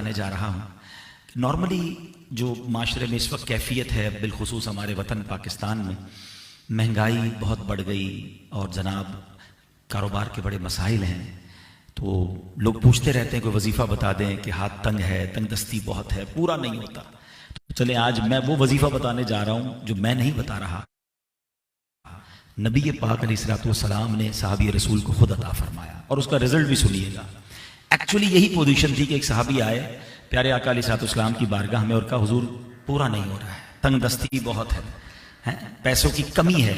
بتانے جا رہا ہوں کہ نارملی جو معاشرے میں اس وقت کیفیت ہے، بالخصوص ہمارے وطن پاکستان میں مہنگائی بہت بڑھ گئی اور جناب کاروبار کے بڑے مسائل ہیں، تو لوگ پوچھتے رہتے ہیں کوئی وظیفہ بتا دیں کہ ہاتھ تنگ ہے، تنگ دستی بہت ہے، پورا نہیں ہوتا. تو چلیں آج میں وہ وظیفہ بتانے جا رہا ہوں جو میں نہیں بتا رہا، نبی پاک علیہ الصلوۃ والسلام نے صحابی رسول کو خود عطا فرمایا، اور اس کا رزلٹ بھی سنیے گا. ایکچولی یہی پوزیشن تھی کہ ایک صحابی آئے پیارے آقا علیہ الصلوۃ والسلام کی بارگاہ میں اور کہا حضور پورا نہیں ہو رہا ہے، تنگ دستی بہت ہے، پیسوں کی کمی ہے.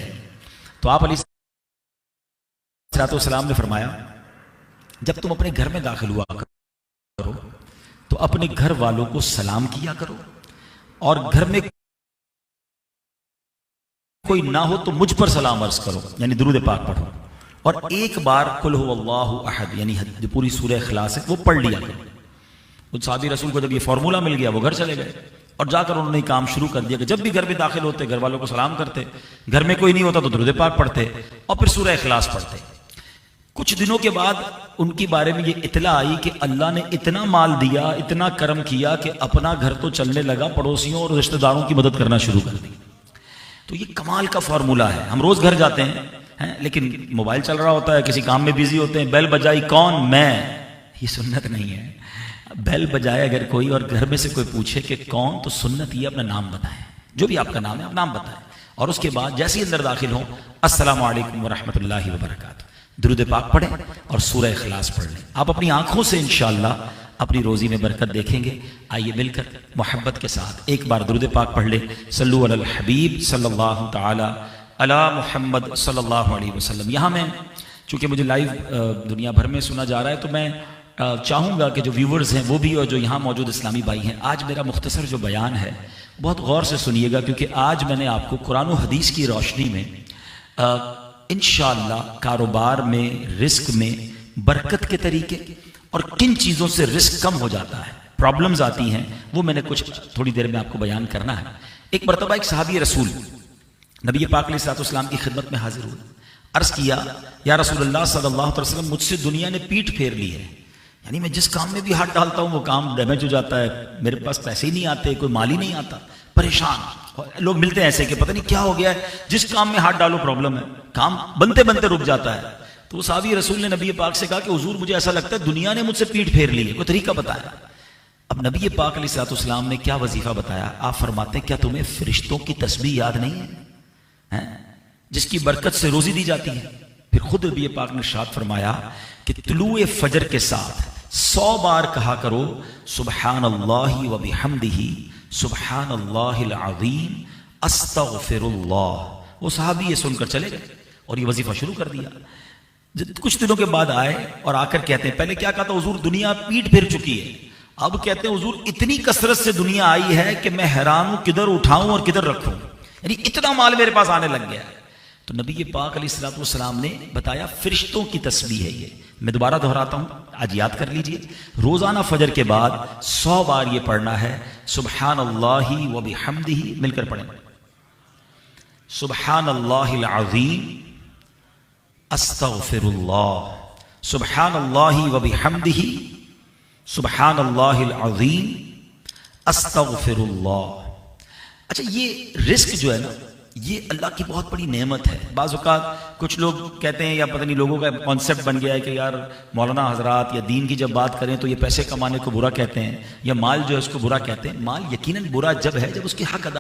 تو آپ علیہ الصلوۃ والسلام نے فرمایا جب تم اپنے گھر میں داخل ہوا کرو تو اپنے گھر والوں کو سلام کیا کرو، اور گھر میں کوئی نہ ہو تو مجھ پر سلام عرض کرو، یعنی درود پاک پڑھو، اور ایک بار قل هو اللہ احد یعنی جو پوری سورہ اخلاص ہے وہ پڑھ لیا کرو. اس صحابی رسول کو جب یہ فارمولہ مل گیا وہ گھر چلے گئے اور جا کر انہوں نے کام شروع کر دیا کہ جب بھی گھر میں داخل ہوتے گھر والوں کو سلام کرتے، گھر میں کوئی نہیں ہوتا تو درود پاک پڑھتے اور پھر سورہ اخلاص پڑھتے. کچھ دنوں کے بعد ان کی بارے میں یہ اطلاع آئی کہ اللہ نے اتنا مال دیا، اتنا کرم کیا کہ اپنا گھر تو چلنے لگا، پڑوسیوں اور رشتہ داروں کی مدد کرنا شروع کر دی. تو یہ کمال کا فارمولہ ہے. ہم روز گھر جاتے ہیں لیکن موبائل چل رہا ہوتا ہے، کسی کام میں بیزی ہوتے ہیں، بیل بجائی کون؟ میں. یہ سنت نہیں ہے. بیل بجائے اگر کوئی اور گھر میں سے کوئی پوچھے کہ کون، تو سنت یہ اپنا نام بتائیں، جو بھی آپ کا نام ہے آپ نام بتائیں، اور اس کے بعد جیسے ہی اندر داخل ہوں السلام علیکم ورحمۃ اللہ وبرکاتہ، درود پاک پڑھیں اور سورہ اخلاص پڑھ لیں. آپ اپنی آنکھوں سے انشاءاللہ اپنی روزی میں برکت دیکھیں گے. آئیے مل کر محبت کے ساتھ ایک بار درود پاک پڑھ لیں. صلو علی الحبیب صلی اللہ تعالی علی محمد صلی اللہ علیہ وسلم. یہاں میں چونکہ مجھے لائیو دنیا بھر میں سنا جا رہا ہے تو میں چاہوں گا کہ جو ویورز ہیں وہ بھی اور جو یہاں موجود اسلامی بھائی ہیں، آج میرا مختصر جو بیان ہے بہت غور سے سنیے گا، کیونکہ آج میں نے آپ کو قرآن و حدیث کی روشنی میں انشاءاللہ کاروبار میں، رزق میں برکت کے طریقے اور کن چیزوں سے رزق کم ہو جاتا ہے، پرابلمز آتی ہیں، وہ میں نے کچھ تھوڑی دیر میں آپ کو بیان کرنا ہے. ایک مرتبہ ایک صحابی رسول نبی پاک علیہ الصلوۃ والسلام کی خدمت میں حاضر ہوئے. عرض کیا یا رسول اللہ صلی اللہ علیہ وسلم، مجھ سے دنیا نے پیٹ پھیر لی ہے، یعنی میں جس کام میں بھی ہاتھ ڈالتا ہوں وہ کام ڈیمیج ہو جاتا ہے، میرے پاس پیسے ہی نہیں آتے، کوئی مال ہی نہیں آتا، پریشان. لوگ ملتے ہیں ایسے کہ پتہ نہیں کیا ہو گیا ہے، جس کام میں ہاتھ ڈالو پرابلم ہے، کام بنتے بنتے رک جاتا ہے. تو وہ صحابی رسول نے نبی پاک سے کہا کہ حضور مجھے ایسا لگتا ہے دنیا نے مجھ سے پیٹ پھیر لی ہے، کوئی طریقہ بتایا. اب نبی پاک علیہ الصلوۃ والسلام نے کیا وظیفہ بتایا؟ آپ فرماتے ہیں کیا تمہیں فرشتوں کی تسبیح یاد نہیں ہے جس کی برکت سے روزی دی جاتی ہے؟ پھر خود نبی پاک نے ارشاد فرمایا کہ طلوع فجر کے ساتھ 100 بار کہا کرو سبحان اللہ و بحمدہ سبحان اللہ العظیم استغفر اللہ. وہ صحابی یہ سن کر چلے گئے اور یہ وظیفہ شروع کر دیا. کچھ دنوں کے بعد آئے اور آ کر کہتے ہیں پہلے کیا کہا تھا حضور دنیا پیٹ پھیر چکی ہے، اب کہتے ہیں حضور اتنی کثرت سے دنیا آئی ہے کہ میں حیران ہوں کدھر اٹھاؤں اور کدھر رکھوں، یعنی اتنا مال میرے پاس آنے لگ گیا ہے. تو نبی پاک علیہ الصلوۃ والسلام نے بتایا فرشتوں کی تسبیح ہے یہ. میں دوبارہ دہراتا ہوں، آج یاد کر لیجئے، روزانہ فجر کے بعد 100 بار یہ پڑھنا ہے سبحان اللہ و بحمدہ، مل کر پڑھیں سبحان اللہ العظیم استغفر اللہ، سبحان اللہ و بحمدہ سبحان اللہ العظیم استغفر اللہ. اچھا یہ رزق جو ہے نا یہ اللہ کی بہت بڑی نعمت ہے. بعض اوقات کچھ لوگ کہتے ہیں یا پتہ نہیں لوگوں کا کانسیپٹ بن گیا ہے کہ یار مولانا حضرات یا دین کی جب بات کریں تو یہ پیسے کمانے کو برا کہتے ہیں یا مال جو ہے اس کو برا کہتے ہیں. مال یقیناً برا جب ہے جب اس کی حق ادا.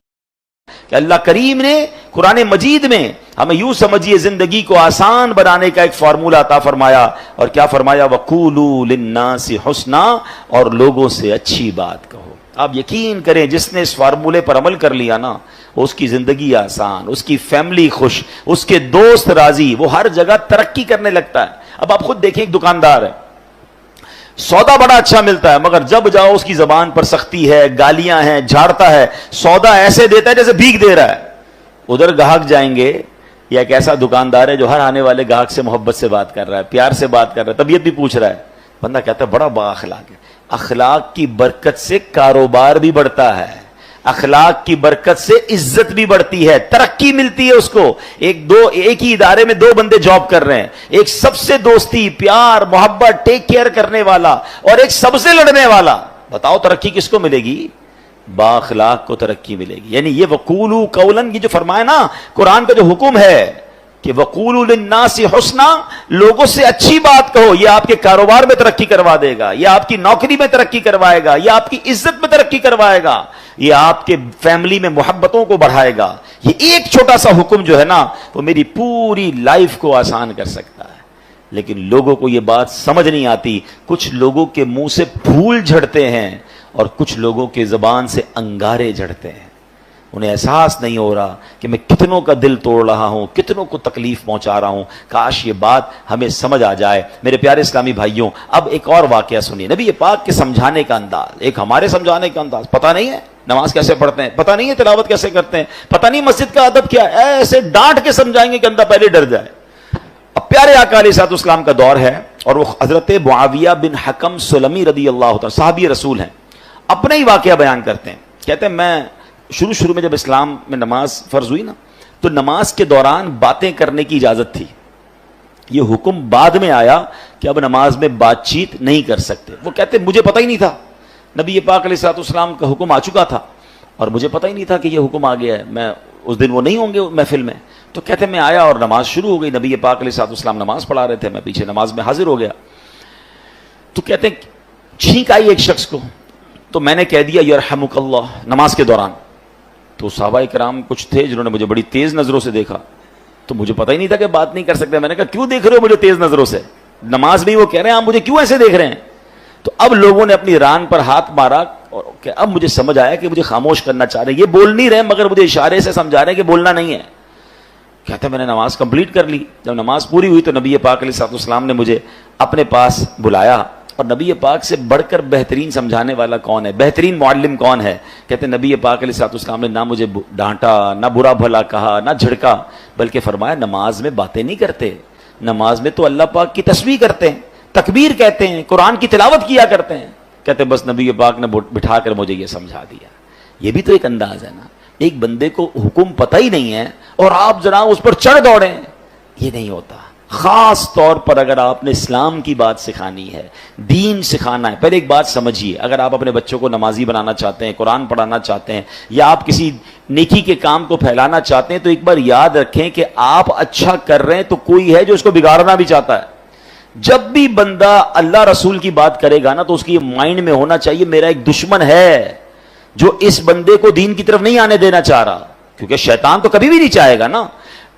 کہ اللہ کریم نے قرآن مجید میں ہمیں یوں سمجھیے زندگی کو آسان بنانے کا ایک فارمولہ عطا فرمایا، اور کیا فرمایا؟ وَقُولُوا لِلنَّاسِ حُسْنًا، اور لوگوں سے اچھی بات کہو. آپ یقین کریں جس نے اس فارمولے پر عمل کر لیا نا اس کی زندگی آسان، اس کی فیملی خوش، اس کے دوست راضی، وہ ہر جگہ ترقی کرنے لگتا ہے. اب آپ خود دیکھیں ایک دکاندار ہے، سودا بڑا اچھا ملتا ہے مگر جب جاؤ اس کی زبان پر سختی ہے، گالیاں ہیں، جھاڑتا ہے، سودا ایسے دیتا ہے جیسے بھیک دے رہا ہے. ادھر گاہک جائیں گے یا ایک ایسا دکاندار ہے جو ہر آنے والے گاہک سے محبت سے بات کر رہا ہے، پیار سے بات کر رہا ہے، طبیعت بھی پوچھ رہا ہے. بندہ کہتا ہے بڑا با اخلاق ہے. اخلاق کی برکت سے کاروبار بھی بڑھتا ہے، اخلاق کی برکت سے عزت بھی بڑھتی ہے، ترقی ملتی ہے اس کو. ایک ہی ادارے میں 2 بندے جاب کر رہے ہیں، ایک سب سے دوستی، پیار، محبت، ٹیک کیئر کرنے والا، اور ایک سب سے لڑنے والا. بتاؤ ترقی کس کو ملے گی؟ بااخلاق کو ترقی ملے گی. یعنی یہ وقولوا قولا، یہ جو فرمایا نا قرآن کا جو حکم ہے کہ وقولوا للناس حسنا، لوگوں سے اچھی بات کہو، یہ آپ کے کاروبار میں ترقی کروا دے گا، یہ آپ کی نوکری میں ترقی کروائے گا، یہ آپ کی عزت میں ترقی کروائے گا، یہ آپ کے فیملی میں محبتوں کو بڑھائے گا. یہ ایک چھوٹا سا حکم جو ہے نا وہ میری پوری لائف کو آسان کر سکتا ہے. لیکن لوگوں کو یہ بات سمجھ نہیں آتی. کچھ لوگوں کے منہ سے پھول جھڑتے ہیں اور کچھ لوگوں کے زبان سے انگارے جھڑتے ہیں. انہیں احساس نہیں ہو رہا کہ میں کتنوں کا دل توڑ رہا ہوں، کتنوں کو تکلیف پہنچا رہا ہوں. کاش یہ بات ہمیں سمجھ آ جائے. میرے پیارے اسلامی بھائیوں، اب ایک اور واقعہ سنیے. نبی پاک کے سمجھانے کا انداز، ایک ہمارے سمجھانے کا انداز. پتہ نہیں ہے نماز کیسے پڑھتے ہیں، پتہ نہیں ہے تلاوت کیسے کرتے ہیں، پتہ نہیں مسجد کا ادب کیا ہے، ایسے ڈانٹ کے سمجھائیں گے کہ بندہ پہلے ڈر جائے. اب پیارے آقا علیہ الصلوۃ والسلام کا دور ہے اور وہ حضرت معاویہ بن حکم سلمی رضی اللہ تعالی صحابی رسول ہیں. اپنا ہی واقعہ بیان کرتے ہیں. کہتے ہیں میں شروع میں جب اسلام میں نماز فرض ہوئی نا تو نماز کے دوران باتیں کرنے کی اجازت تھی. یہ حکم بعد میں آیا کہ اب نماز میں بات چیت نہیں کر سکتے. وہ کہتے مجھے پتہ ہی نہیں تھا، نبی پاک علیہ الصلوۃ والسلام کا حکم آ چکا تھا اور مجھے پتہ ہی نہیں تھا کہ یہ حکم آ گیا ہے. میں اس دن وہ نہیں ہوں گے محفل میں. تو کہتے میں آیا اور نماز شروع ہو گئی. نبی پاک علیہ الصلوۃ والسلام نماز پڑھا رہے تھے، میں پیچھے نماز میں حاضر ہو گیا. تو کہتے ہیں چھینک آئی ایک شخص کو، تو میں نے کہہ دیا یرحمک اللہ نماز کے دوران. تو صحابہ کرام کچھ تھے جنہوں نے مجھے بڑی تیز نظروں سے دیکھا. تو مجھے پتہ ہی نہیں تھا کہ بات نہیں کر سکتے. میں نے کہا کیوں دیکھ رہے ہو مجھے تیز نظروں سے؟ نماز میں وہ کہہ رہے ہیں آپ مجھے کیوں ایسے دیکھ رہے ہیں؟ تو اب لوگوں نے اپنی ران پر ہاتھ مارا اور کہ اب مجھے سمجھ آیا کہ مجھے خاموش کرنا چاہ رہے ہیں. یہ بول نہیں رہے مگر مجھے اشارے سے سمجھا رہے ہیں کہ بولنا نہیں ہے. کہتا میں نے نماز کمپلیٹ کر لی. جب نماز پوری ہوئی تو نبی پاک علیہ الصلوۃ والسلام نے مجھے اپنے پاس بلایا. اور نبی پاک سے بڑھ کر بہترین سمجھانے والا کون ہے، بہترین معلم کون ہے؟ کہتے نبی پاک علیہ الصلوۃ والسلام نے نہ مجھے ڈانٹا، نہ برا بھلا کہا، نہ جھڑکا، بلکہ فرمایا نماز میں باتیں نہیں کرتے، نماز میں تو اللہ پاک کی تسبیح کرتے ہیں، تکبیر کہتے ہیں، قرآن کی تلاوت کیا کرتے ہیں. کہتے بس نبی پاک نے بٹھا کر مجھے یہ سمجھا دیا. یہ بھی تو ایک انداز ہے نا. ایک بندے کو حکم پتہ ہی نہیں ہے اور آپ جناب اس پر چڑھ دوڑیں، یہ نہیں ہوتا. خاص طور پر اگر آپ نے اسلام کی بات سکھانی ہے، دین سکھانا ہے. پہلے ایک بات سمجھیے، اگر آپ اپنے بچوں کو نمازی بنانا چاہتے ہیں، قرآن پڑھانا چاہتے ہیں، یا آپ کسی نیکی کے کام کو پھیلانا چاہتے ہیں، تو ایک بار یاد رکھیں کہ آپ اچھا کر رہے ہیں تو کوئی ہے جو اس کو بگاڑنا بھی چاہتا ہے. جب بھی بندہ اللہ رسول کی بات کرے گا نا تو اس کی مائنڈ میں ہونا چاہیے میرا ایک دشمن ہے جو اس بندے کو دین کی طرف نہیں آنے دینا چاہ رہا. کیونکہ شیطان تو کبھی بھی نہیں چاہے گا نا.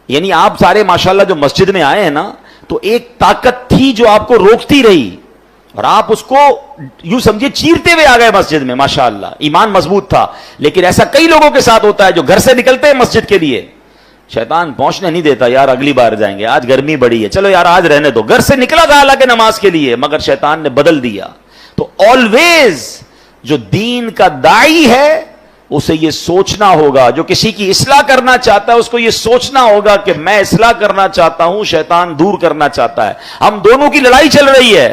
یعنی آپ سارے ماشاءاللہ جو مسجد میں آئے ہیں نا تو ایک طاقت تھی جو آپ کو روکتی رہی اور آپ اس کو یوں سمجھے چیرتے ہوئے آ گئے مسجد میں. ماشاءاللہ ایمان مضبوط تھا. لیکن ایسا کئی لوگوں کے ساتھ ہوتا ہے جو گھر سے نکلتے ہیں مسجد کے لیے، شیطان پہنچنے نہیں دیتا، یار اگلی بار جائیں گے، آج گرمی بڑی ہے، چلو یار آج رہنے دو. گھر سے نکلا تھا حالانکہ نماز کے لیے، مگر شیطان نے بدل دیا. تو آلویز جو دین کا داعی ہے اسے یہ سوچنا ہوگا، جو کسی کی اصلاح کرنا چاہتا ہے اس کو یہ سوچنا ہوگا کہ میں اصلاح کرنا چاہتا ہوں، شیطان دور کرنا چاہتا ہے. ہم دونوں کی لڑائی چل رہی ہے.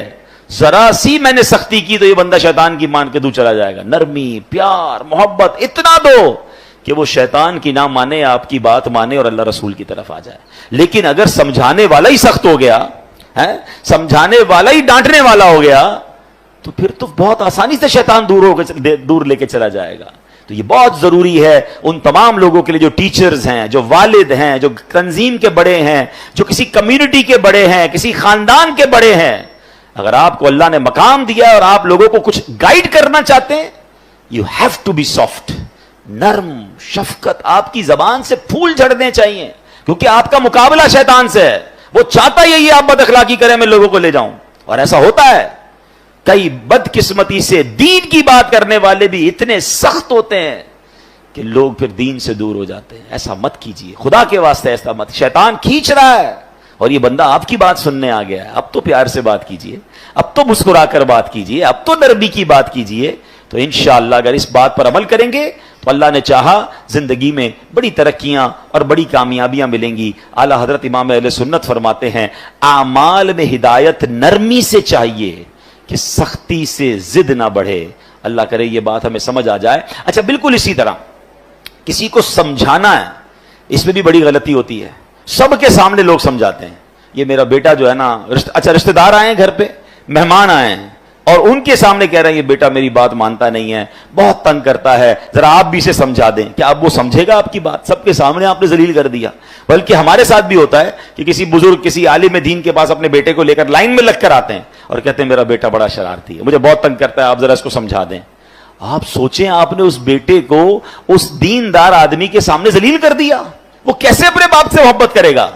ذرا سی میں نے سختی کی تو یہ بندہ شیطان کی مان کے دور چلا جائے گا. نرمی، پیار، محبت اتنا دو کہ وہ شیطان کی نہ مانے، آپ کی بات مانے اور اللہ رسول کی طرف آ جائے. لیکن اگر سمجھانے والا ہی سخت ہو گیا ہے، سمجھانے والا ہی ڈانٹنے والا ہو گیا تو پھر تو بہت آسانی سے شیطان دور لے کے چلا جائے گا. تو یہ بہت ضروری ہے ان تمام لوگوں کے لیے جو ٹیچرز ہیں، جو والد ہیں، جو تنظیم کے بڑے ہیں، جو کسی کمیونٹی کے بڑے ہیں، کسی خاندان کے بڑے ہیں. اگر آپ کو اللہ نے مقام دیا اور آپ لوگوں کو کچھ گائیڈ کرنا چاہتے ہیں، you have to be soft, نرم، شفقت. آپ کی زبان سے پھول جھڑنے چاہیے کیونکہ آپ کا مقابلہ شیطان سے ہے. وہ چاہتا یہی آپ بد اخلاقی کریں، میں لوگوں کو لے جاؤں، اور ایسا ہوتا ہے. کئی بدقسمتی سے دین کی بات کرنے والے بھی اتنے سخت ہوتے ہیں کہ لوگ پھر دین سے دور ہو جاتے ہیں. ایسا مت کیجیے، خدا کے واسطے ایسا مت. شیطان کھینچ رہا ہے اور یہ بندہ آپ کی بات سننے آ گیا ہے. اب تو پیار سے بات کیجیے، اب تو مسکرا کر بات کیجیے، اب تو نرمی کی بات کیجیے. تو انشاءاللہ اگر اس بات پر عمل کریں گے تو اللہ نے چاہا زندگی میں بڑی ترقیاں اور بڑی کامیابیاں ملیں گی. اعلیٰ حضرت امام اہل سنت فرماتے ہیں اعمال میں ہدایت نرمی سے چاہیے کہ سختی سے ضد نہ بڑھے. اللہ کرے یہ بات ہمیں سمجھ آ جائے. اچھا بالکل اسی طرح کسی کو سمجھانا ہے، اس میں بھی بڑی غلطی ہوتی ہے. سب کے سامنے لوگ سمجھاتے ہیں، یہ میرا بیٹا جو ہے نا، اچھا رشتہ دار آئے ہیں گھر پہ، مہمان آئے ہیں، اور ان کے سامنے کہہ رہے ہیں یہ بیٹا میری بات مانتا نہیں ہے, بہت تنگ کرتا ہے, ذرا آپ بھی اسے سمجھا دیں. کیا اب وہ سمجھے گا آپ کی بات؟ سب کے سامنے آپ نے ذلیل کر دیا. بلکہ ہمارے ساتھ بھی ہوتا ہے کہ کسی بزرگ, کسی عالم دین کے پاس اپنے بیٹے کو لے کر لائن میں لگ کر آتے ہیں اور کہتے ہیں میرا بیٹا بڑا شرارتی ہے, مجھے بہت تنگ کرتا ہے, آپ ذرا اس کو سمجھا دیں. آپ سوچیں, آپ نے اس بیٹے کو اس دیندار آدمی کے سامنے ذلیل کر دیا, وہ کیسے اپنے باپ سے محبت کرے گا؟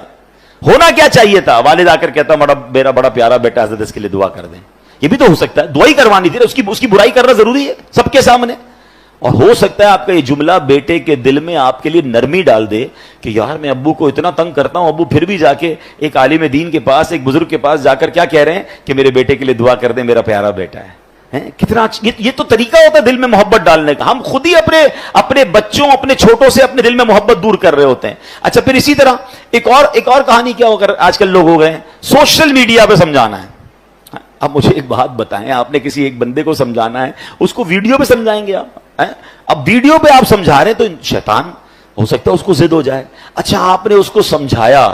ہونا کیا چاہیے تھا, والد آ کر کہتا میرا بڑا پیارا بیٹا, حضرت اس کے لیے دعا کر دیں. یہ بھی تو ہو سکتا ہے, دعا ہی کروانی تھی, اس کی برائی کرنا ضروری ہے سب کے سامنے. اور ہو سکتا ہے آپ کا یہ جملہ بیٹے کے دل میں آپ کے لیے نرمی ڈال دے کہ یار میں ابو کو اتنا تنگ کرتا ہوں, ابو پھر بھی جا کے ایک عالم دین کے پاس, ایک بزرگ کے پاس جا کر کیا کہہ رہے ہیں کہ میرے بیٹے کے لیے دعا کر دیں, میرا پیارا بیٹا ہے. کتنا یہ تو طریقہ ہوتا ہے دل میں محبت ڈالنے کا. ہم خود ہی اپنے بچوں, اپنے چھوٹوں سے اپنے دل میں محبت دور کر رہے ہوتے ہیں. اچھا, پھر اسی طرح ایک اور کہانی کیا ہو کر آج کل لوگ ہو گئے ہیں, سوشل میڈیا پہ سمجھانا ہے. اب مجھے ایک بات بتائیں, آپ نے کسی ایک بندے کو سمجھانا ہے, اس کو ویڈیو پہ سمجھائیں گے آپ؟ اب ویڈیو پہ آپ سمجھا رہے ہیں تو شیطان ہو سکتا ہے اس کو ضد ہو جائے. اچھا, آپ نے اس کو سمجھایا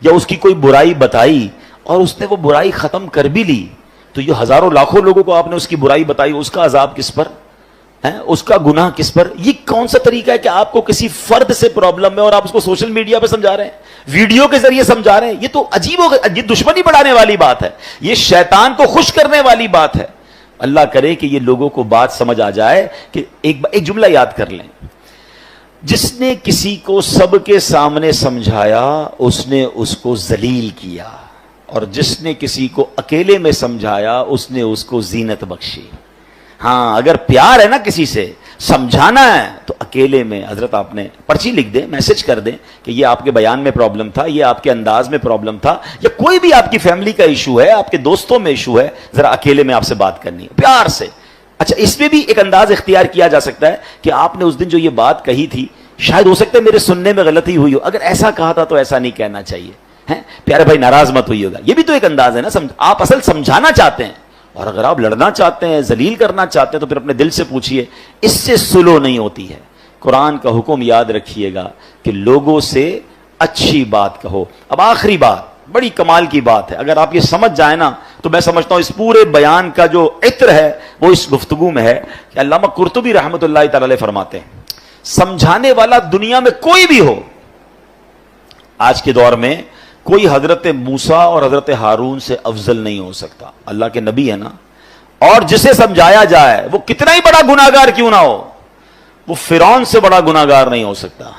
یا اس کی کوئی برائی بتائی اور اس نے وہ برائی ختم کر بھی لی, تو یہ ہزاروں لاکھوں لوگوں کو آپ نے اس کی برائی بتائی, اس کا عذاب کس پر ہے, اس کا گناہ کس پر؟ یہ کون سا طریقہ ہے کہ آپ کو کسی فرد سے پرابلم ہے اور آپ اس کو سوشل میڈیا پہ سمجھا رہے ہیں, ویڈیو کے ذریعے سمجھا رہے ہیں؟ یہ تو عجیب ہوگا, یہ دشمنی بڑھانے والی بات ہے, یہ شیطان کو خوش کرنے والی بات ہے. اللہ کرے کہ یہ لوگوں کو بات سمجھ آ جائے کہ ایک جملہ یاد کر لیں, جس نے کسی کو سب کے سامنے سمجھایا اس نے اس کو ذلیل کیا, اور جس نے کسی کو اکیلے میں سمجھایا اس نے اس کو زینت بخشی. ہاں, اگر پیار ہے نا کسی سے, سمجھانا ہے تو اکیلے میں. حضرت آپ نے پرچی لکھ دیں, میسج کر دیں کہ یہ آپ کے بیان میں پرابلم تھا, یہ آپ کے انداز میں پرابلم تھا, یا کوئی بھی آپ کی فیملی کا ایشو ہے, آپ کے دوستوں میں ایشو ہے, ذرا اکیلے میں آپ سے بات کرنی ہے پیار سے. اچھا, اس میں بھی ایک انداز اختیار کیا جا سکتا ہے کہ آپ نے اس دن جو یہ بات کہی تھی, شاید ہو سکتا ہے میرے سننے میں غلطی ہوئی ہو, اگر ایسا کہا تھا تو ایسا نہیں کہنا چاہیے, پیارے بھائی ناراض مت ہوئی ہوگا. یہ بھی تو ایک انداز ہے نا, آپ اصل سمجھانا چاہتے ہیں, اور اگر آپ لڑنا چاہتے ہیں, ذلیل کرنا چاہتے ہیں, تو پھر اپنے دل سے پوچھئے, اس سے سلو نہیں ہوتی ہے. قرآن کا حکم یاد رکھیے گا کہ لوگوں سے اچھی بات کہو. اب آخری بات بڑی کمال کی بات ہے, اگر آپ یہ سمجھ جائیں نا تو میں سمجھتا ہوں اس پورے بیان کا جو عطر ہے وہ اس گفتگو میں ہے. کہ علامہ قرطبی رحمۃ اللہ تعالی علیہ فرماتے ہیں, سمجھانے والا دنیا میں کوئی بھی ہو, آج کے دور میں کوئی حضرت موسیٰ اور حضرت ہارون سے افضل نہیں ہو سکتا. اللہ کے نبی ہے نا, اور جسے سمجھایا جائے وہ کتنا ہی بڑا گناہگار کیوں نہ ہو, وہ فرعون سے بڑا گناہگار نہیں ہو سکتا.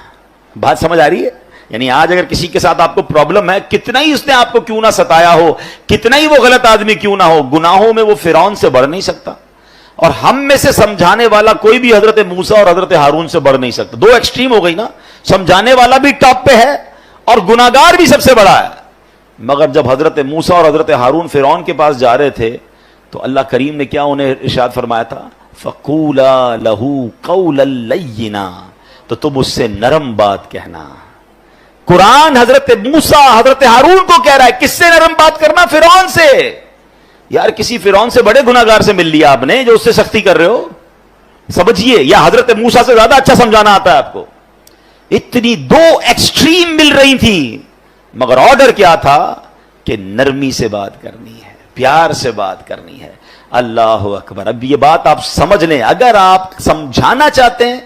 بات سمجھ آ رہی ہے؟ یعنی آج اگر کسی کے ساتھ آپ کو پرابلم ہے, کتنا ہی اس نے آپ کو کیوں نہ ستایا ہو, کتنا ہی وہ غلط آدمی کیوں نہ ہو, گناہوں میں وہ فرعون سے بڑھ نہیں سکتا. اور ہم میں سے سمجھانے والا کوئی بھی حضرت موسیٰ اور حضرت ہارون سے بڑھ نہیں سکتا. دو ایکسٹریم ہو گئی نا, سمجھانے والا بھی ٹاپ پہ ہے اور گناہگار بھی سب سے بڑا ہے. مگر جب حضرت موسیٰ اور حضرت ہارون فرعون کے پاس جا رہے تھے تو اللہ کریم نے کیا انہیں ارشاد فرمایا تھا, فَقُولَا لَهُ قَوْلًا لَيِّنًا, تو تم اس سے نرم بات کہنا. قرآن حضرت موسیٰ حضرت ہارون کو کہہ رہا ہے, کس سے نرم بات کرنا؟ فرعون سے. یار کسی فرعون سے بڑے گناہگار سے مل لیا آپ نے جو اس سے سختی کر رہے ہو, سمجھیے. یا حضرت موسیٰ سے زیادہ اچھا سمجھانا آتا ہے آپ کو. اتنی دو ایکسٹریم مل رہی تھی, مگر آرڈر کیا تھا کہ نرمی سے بات کرنی ہے, پیار سے بات کرنی ہے. اللہ اکبر. اب یہ بات آپ سمجھ لیں, اگر آپ سمجھانا چاہتے ہیں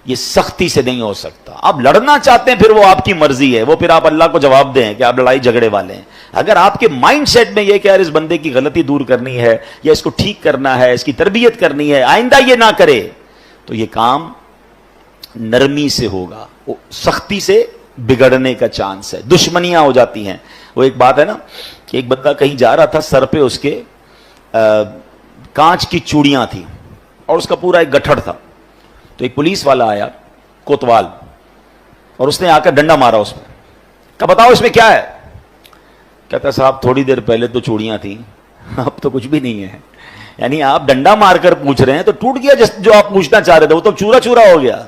یہ سختی سے نہیں ہو سکتا. آپ لڑنا چاہتے ہیں پھر وہ آپ کی مرضی ہے, وہ پھر آپ اللہ کو جواب دیں کہ آپ لڑائی جھگڑے والے ہیں. اگر آپ کے مائنڈ سیٹ میں یہ کہ یار اس بندے کی غلطی دور کرنی ہے, یا اس کو ٹھیک کرنا ہے, اس کی تربیت کرنی ہے, آئندہ یہ نہ کرے, تو یہ کام نرمی سے ہوگا. سختی سے بگڑنے کا چانس ہے, دشمنیاں ہو جاتی ہیں. وہ ایک بات ہے نا کہ ایک بندہ کہیں جا رہا تھا, سر پہ اس کے کانچ کی چوڑیاں تھیں اور اس کا پورا ایک گٹھڑ تھا. تو ایک پولیس والا آیا, کوتوال, اور اس نے آ کر ڈنڈا مارا اس میں. کہا بتاؤ اس میں کیا ہے؟ کہتا صاحب تھوڑی دیر پہلے تو چوڑیاں تھیں, اب تو کچھ بھی نہیں ہے. یعنی آپ ڈنڈا مار کر پوچھ رہے ہیں تو ٹوٹ گیا جو آپ پوچھنا چاہ رہے تھے, وہ تو چورا چورا ہو گیا.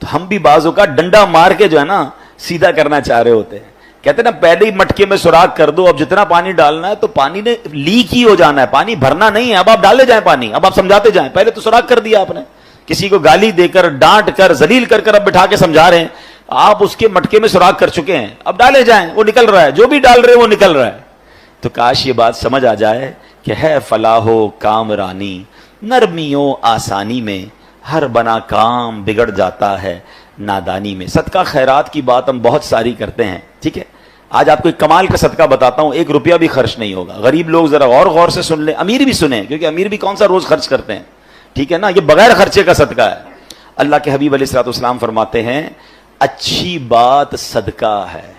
تو ہم بھی بعضوں کا ڈنڈا مار کے جو ہے نا سیدھا کرنا چاہ رہے ہوتے ہیں. کہتے ہیں نا پہلے ہی مٹکے میں سوراخ کر دو, اب جتنا پانی ڈالنا ہے تو پانی نے لیک ہی ہو جانا ہے, پانی بھرنا نہیں ہے. اب آپ ڈالے جائیں پانی, اب آپ سمجھاتے جائیں. پہلے تو سوراخ کر دیا آپ نے, کسی کو گالی دے کر, ڈانٹ کر, ذلیل کر کر اب بٹھا کے سمجھا رہے ہیں. آپ اس کے مٹکے میں سوراخ کر چکے ہیں, اب ڈالے جائیں, وہ نکل رہا ہے, جو بھی ڈال رہے ہیں وہ نکل رہا ہے. تو کاش یہ بات سمجھ آ جائے کہ ہے فلاح و کامرانی نرمیوں آسانی میں، ہر بنا کام بگڑ جاتا ہے نادانی میں۔ صدقہ خیرات کی بات ہم بہت ساری کرتے ہیں، ٹھیک ہے، آج آپ کو ایک کمال کا صدقہ بتاتا ہوں، 1 روپیہ بھی خرچ نہیں ہوگا۔ غریب لوگ ذرا غور سے سن لیں، امیر بھی سنیں، کیونکہ امیر بھی کون سا روز خرچ کرتے ہیں، ٹھیک ہے نا، یہ بغیر خرچے کا صدقہ ہے۔ اللہ کے حبیب علیہ الصلوۃ والسلام فرماتے ہیں اچھی بات صدقہ ہے،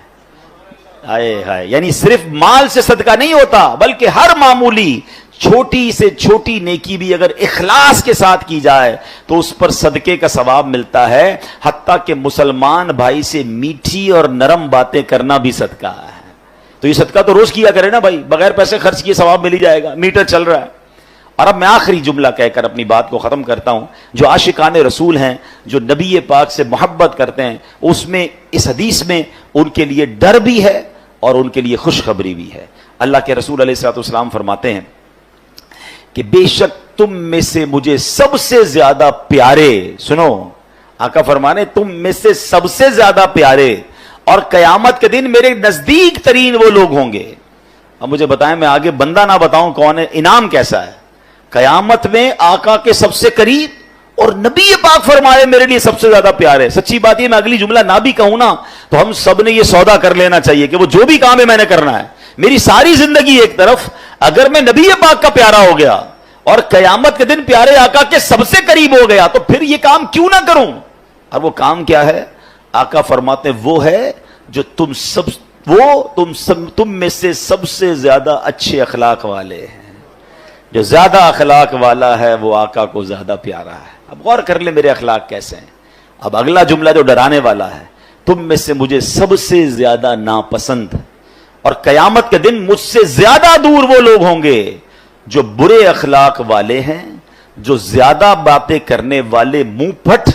ہائے ہائے، یعنی صرف مال سے صدقہ نہیں ہوتا، بلکہ ہر معمولی چھوٹی سے چھوٹی نیکی بھی اگر اخلاص کے ساتھ کی جائے تو اس پر صدقے کا ثواب ملتا ہے، حتیٰ کہ مسلمان بھائی سے میٹھی اور نرم باتیں کرنا بھی صدقہ ہے۔ تو یہ صدقہ تو روز کیا کرے نا بھائی، بغیر پیسے خرچ کیے ثواب مل ہی جائے گا، میٹر چل رہا ہے۔ اور اب میں آخری جملہ کہہ کر اپنی بات کو ختم کرتا ہوں۔ جو عاشقان رسول ہیں، جو نبی پاک سے محبت کرتے ہیں، اس میں اس حدیث میں ان کے لیے ڈر بھی ہے اور ان کے لیے خوشخبری بھی ہے۔ اللہ کے رسول علیہ الصلوۃ والسلام فرماتے ہیں کہ بے شک تم میں سے مجھے سب سے زیادہ پیارے، سنو آقا فرمانے تم میں سے سب سے زیادہ پیارے اور قیامت کے دن میرے نزدیک ترین وہ لوگ ہوں گے۔ اب مجھے بتائیں، میں آگے بندہ نہ بتاؤں کون ہے، انعام کیسا ہے؟ قیامت میں آقا کے سب سے قریب اور نبی پاک فرمائے میرے لیے سب سے زیادہ پیارے۔ سچی بات یہ میں اگلی جملہ نہ بھی کہوں نا تو ہم سب نے یہ سودا کر لینا چاہیے کہ وہ جو بھی کام ہے میں نے کرنا ہے، میری ساری زندگی ایک طرف، اگر میں نبی پاک کا پیارا ہو گیا اور قیامت کے دن پیارے آقا کے سب سے قریب ہو گیا تو پھر یہ کام کیوں نہ کروں؟ اور وہ کام کیا ہے؟ آقا فرماتے وہ ہے جو تم میں سے سب سے زیادہ اچھے اخلاق والے ہیں۔ جو زیادہ اخلاق والا ہے وہ آقا کو زیادہ پیارا ہے۔ اب غور کر لیں میرے اخلاق کیسے ہیں۔ اب اگلا جملہ جو ڈرانے والا ہے، تم میں سے مجھے سب سے زیادہ ناپسند اور قیامت کے دن مجھ سے زیادہ دور وہ لوگ ہوں گے جو برے اخلاق والے ہیں، جو زیادہ باتیں کرنے والے، منہ پھٹ،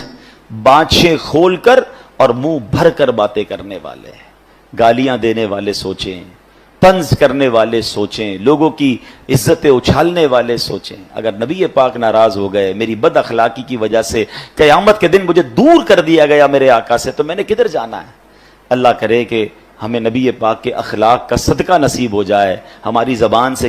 بانچیں کھول کر اور منہ بھر کر باتیں کرنے والے ہیں، گالیاں دینے والے سوچیں، طنز کرنے والے سوچیں، لوگوں کی عزتیں اچھالنے والے سوچیں۔ اگر نبی پاک ناراض ہو گئے میری بد اخلاقی کی وجہ سے، قیامت کے دن مجھے دور کر دیا گیا میرے آقا سے، تو میں نے کدھر جانا ہے؟ اللہ کرے کہ ہمیں نبی پاک کے اخلاق کا صدقہ نصیب ہو جائے، ہماری زبان سے